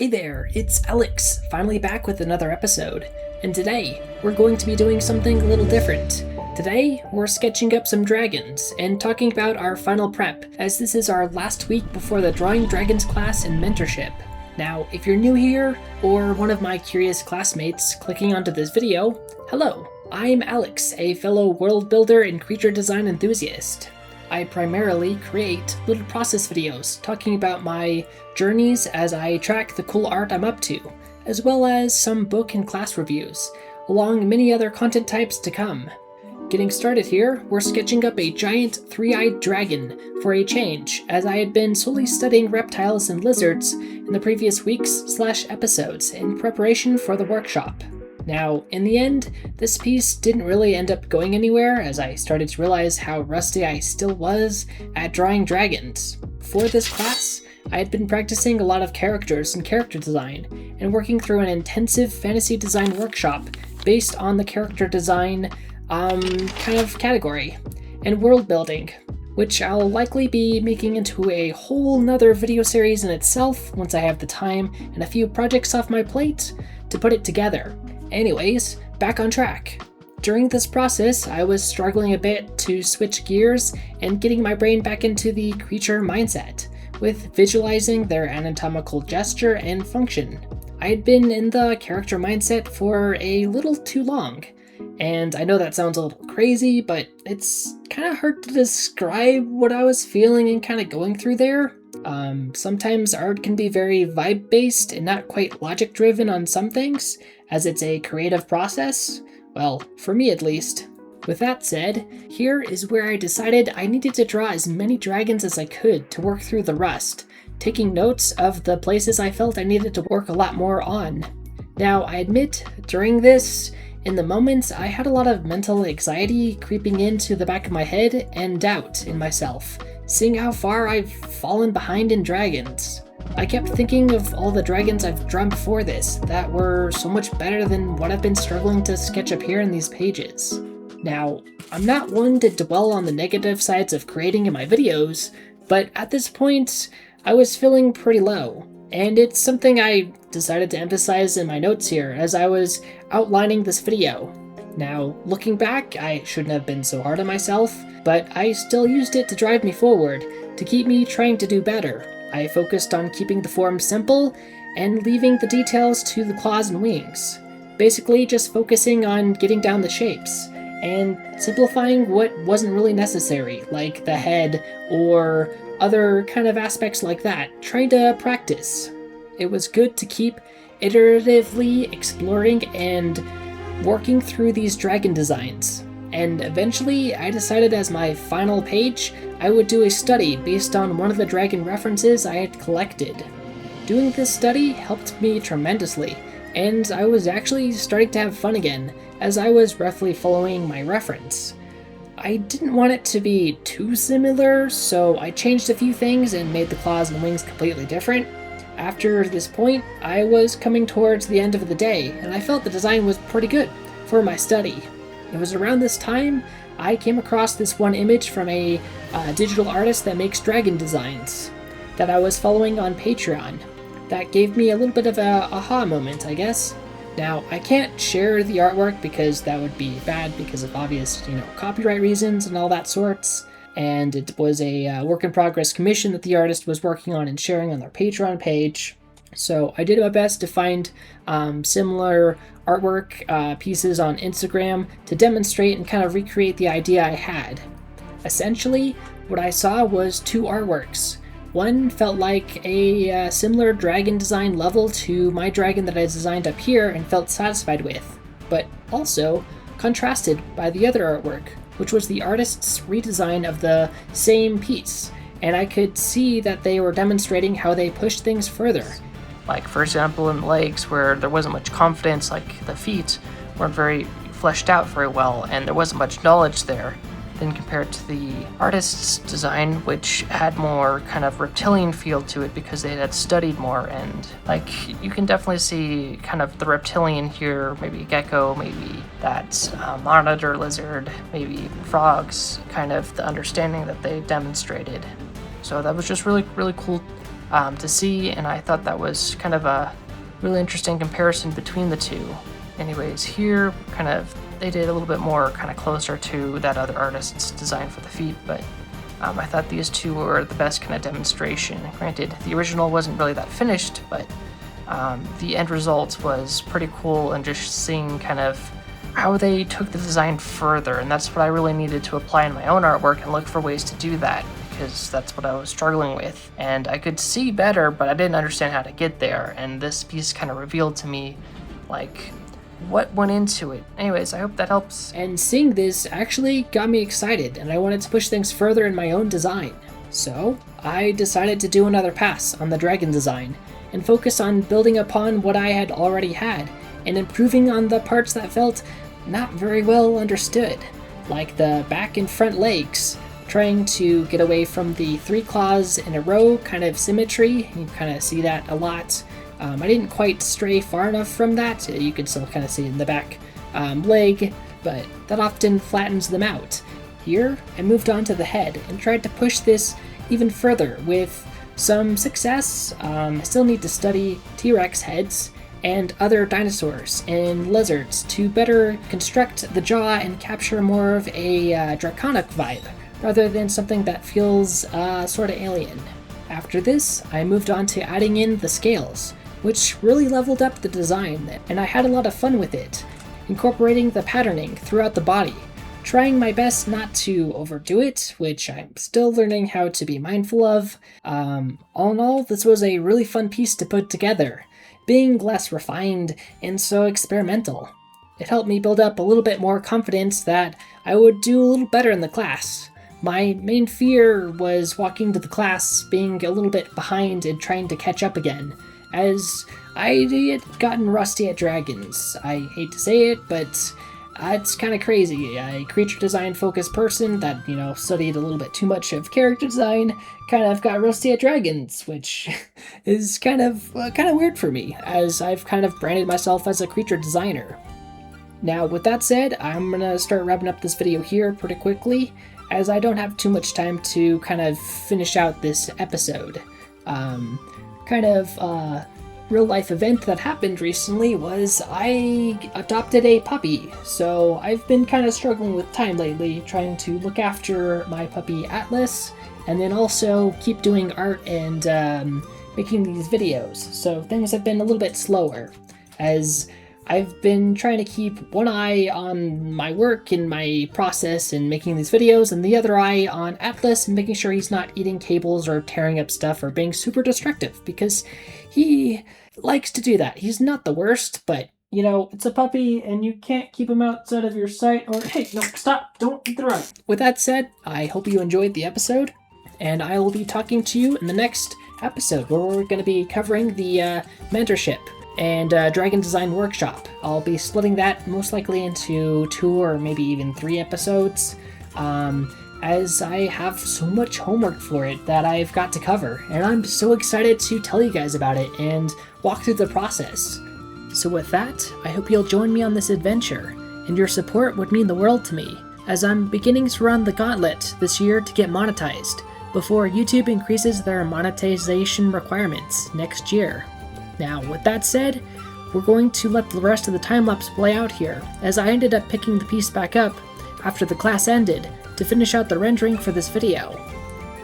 Hey there, it's Alex, finally back with another episode, and today we're going to be doing something a little different. Today, we're sketching up some dragons and talking about our final prep, as this is our last week before the Drawing Dragons class in mentorship. Now, if you're new here, or one of my curious classmates clicking onto this video, hello, I'm Alex, a fellow world builder and creature design enthusiast. I primarily create little process videos talking about my journeys as I track the cool art I'm up to, as well as some book and class reviews, along many other content types to come. Getting started here, we're sketching up a giant three-eyed dragon for a change, as I had been solely studying reptiles and lizards in the previous weeks/episodes in preparation for the workshop. Now, in the end, this piece didn't really end up going anywhere as I started to realize how rusty I still was at drawing dragons. For this class, I had been practicing a lot of characters and character design, and working through an intensive fantasy design workshop based on the character design kind of category, and world building, which I'll likely be making into a whole nother video series in itself once I have the time and a few projects off my plate to put it together. Anyways, back on track. During this process, I was struggling a bit to switch gears and getting my brain back into the creature mindset, with visualizing their anatomical gesture and function. I had been in the character mindset for a little too long, and I know that sounds a little crazy, but it's kind of hard to describe what I was feeling and kind of going through there. Sometimes art can be very vibe-based and not quite logic-driven on some things, as it's a creative process. Well, for me at least. With that said, here is where I decided I needed to draw as many dragons as I could to work through the rust, taking notes of the places I felt I needed to work a lot more on. Now, I admit, during this, in the moments, I had a lot of mental anxiety creeping into the back of my head and doubt in myself, seeing how far I've fallen behind in dragons. I kept thinking of all the dragons I've drawn before this that were so much better than what I've been struggling to sketch up here in these pages. Now, I'm not one to dwell on the negative sides of creating in my videos, but at this point, I was feeling pretty low, and it's something I decided to emphasize in my notes here as I was outlining this video. Now, looking back, I shouldn't have been so hard on myself, but I still used it to drive me forward, to keep me trying to do better. I focused on keeping the form simple and leaving the details to the claws and wings. Basically just focusing on getting down the shapes and simplifying what wasn't really necessary, like the head or other kind of aspects like that, trying to practice. It was good to keep iteratively exploring and working through these dragon designs. And eventually, I decided as my final page, I would do a study based on one of the dragon references I had collected. Doing this study helped me tremendously, and I was actually starting to have fun again, as I was roughly following my reference. I didn't want it to be too similar, so I changed a few things and made the claws and wings completely different. After this point, I was coming towards the end of the day, and I felt the design was pretty good for my study. It was around this time I came across this one image from a digital artist that makes dragon designs that I was following on Patreon. That gave me a little bit of a aha moment, I guess. Now, I can't share the artwork because that would be bad because of obvious, copyright reasons and all that sorts. And it was a work in progress commission that the artist was working on and sharing on their Patreon page. So I did my best to find similar artwork pieces on Instagram to demonstrate and kind of recreate the idea I had. Essentially, what I saw was two artworks. One felt like a similar dragon design level to my dragon that I designed up here and felt satisfied with, but also contrasted by the other artwork, which was the artist's redesign of the same piece, and I could see that they were demonstrating how they pushed things further. Like, for example, in the legs, where there wasn't much confidence, like the feet weren't very fleshed out very well, and there wasn't much knowledge there. Then compared to the artist's design, which had more kind of reptilian feel to it because they had studied more, and you can definitely see kind of the reptilian here, maybe gecko, maybe that monitor lizard, maybe even frogs, kind of the understanding that they demonstrated. So that was just really, really cool to see, and I thought that was kind of a really interesting comparison between the two. Anyways, here they did a little bit more kind of closer to that other artist's design for the feet, but I thought these two were the best kind of demonstration. Granted, the original wasn't really that finished, but the end result was pretty cool, and just seeing kind of how they took the design further, and that's what I really needed to apply in my own artwork and look for ways to do that, because that's what I was struggling with. And I could see better, but I didn't understand how to get there, and this piece kind of revealed to me, like, what went into it. Anyways, I hope that helps. And seeing this actually got me excited, and I wanted to push things further in my own design. So I decided to do another pass on the dragon design, and focus on building upon what I had already had, and improving on the parts that felt not very well understood, like the back and front legs, trying to get away from the 3 claws in a row kind of symmetry. You kind of see that a lot. I didn't quite stray far enough from that. You can still kind of see it in the back leg, but that often flattens them out. Here, I moved on to the head and tried to push this even further with some success. I still need to study T-Rex heads and other dinosaurs and lizards to better construct the jaw and capture more of a draconic vibe, rather than something that feels sort of alien. After this, I moved on to adding in the scales, which really leveled up the design, and I had a lot of fun with it, incorporating the patterning throughout the body, trying my best not to overdo it, which I'm still learning how to be mindful of. All in all, this was a really fun piece to put together, being less refined and so experimental. It helped me build up a little bit more confidence that I would do a little better in the class. My main fear was walking to the class being a little bit behind and trying to catch up again, as I had gotten rusty at dragons. I hate to say it, but it's kind of crazy. A creature design focused person that, studied a little bit too much of character design kind of got rusty at dragons, which is kind of weird for me, as I've kind of branded myself as a creature designer. Now, with that said, I'm gonna start wrapping up this video here pretty quickly, as I don't have too much time to kind of finish out this episode. Real life event that happened recently was I adopted a puppy. So I've been kind of struggling with time lately, trying to look after my puppy Atlas, and then also keep doing art and making these videos. So things have been a little bit slower, as I've been trying to keep one eye on my work and my process in making these videos, and the other eye on Atlas and making sure he's not eating cables or tearing up stuff or being super destructive, because he likes to do that. He's not the worst, but it's a puppy and you can't keep him outside of your sight, or hey, no, stop, don't eat the rug. With that said, I hope you enjoyed the episode, and I will be talking to you in the next episode, where we're going to be covering the mentorship and Dragon Design Workshop. I'll be splitting that most likely into 2 or maybe even 3 episodes, as I have so much homework for it that I've got to cover, and I'm so excited to tell you guys about it and walk through the process. So with that, I hope you'll join me on this adventure, and your support would mean the world to me, as I'm beginning to run the gauntlet this year to get monetized, before YouTube increases their monetization requirements next year. Now, with that said, we're going to let the rest of the time-lapse play out here, as I ended up picking the piece back up after the class ended to finish out the rendering for this video.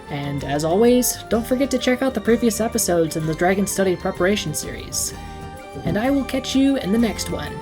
And as always, don't forget to check out the previous episodes in the Dragon Study Preparation series. And I will catch you in the next one.